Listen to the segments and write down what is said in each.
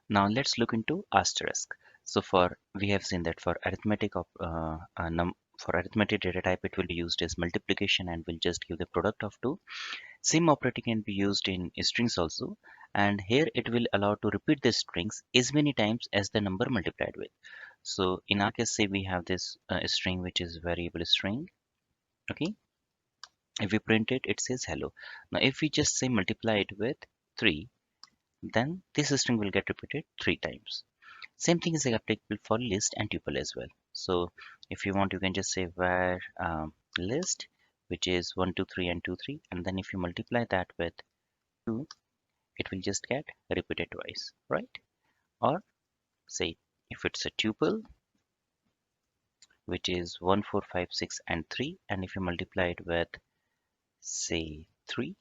Now let's look into asterisk. So for we have seen that for for arithmetic data type it will be used as multiplication and will just give the product of two. Same operator can be used in strings also, and here it will allow to repeat the strings as many times as the number multiplied with. So in our case, say we have this string which is variable string. Okay, if we print it, it says hello. Now if we just say multiply it with 3, then this string will get repeated 3 times. Same thing is applicable for list and tuple as well. So if you want, you can just say var list, which is 1 2 3 and 2 3, and then if you multiply that with 2, it will just get repeated twice, right? Or say if it's a tuple, which is 1 4 5 6 and 3, and if you multiply it with say 3,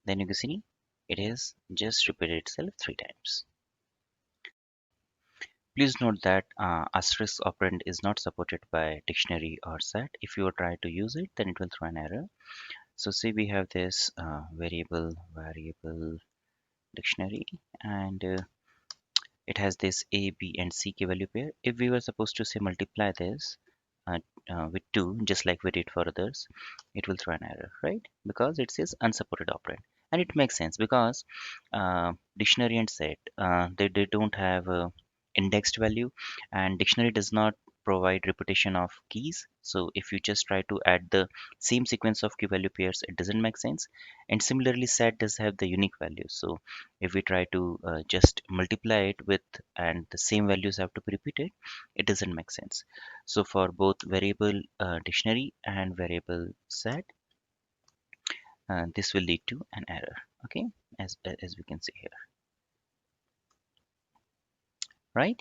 then you can see it is just repeated itself 3 times. Please note that asterisk operand is not supported by dictionary or set. If you try to use it, then it will throw an error. So say we have this variable dictionary, and it has this a, b, and c key value pair. If we were supposed to say multiply this uh, with 2, just like we did for others, it will throw an error, right? Because it says unsupported operand. And it makes sense because dictionary and set, they don't have a indexed value, and dictionary does not provide repetition of keys. So if you just try to add the same sequence of key value pairs, it doesn't make sense. And similarly, set does have the unique values. So if we try to just multiply it with and the same values have to be repeated, it doesn't make sense. So for both variable dictionary and variable set, this will lead to an error. Okay, as we can see here, right?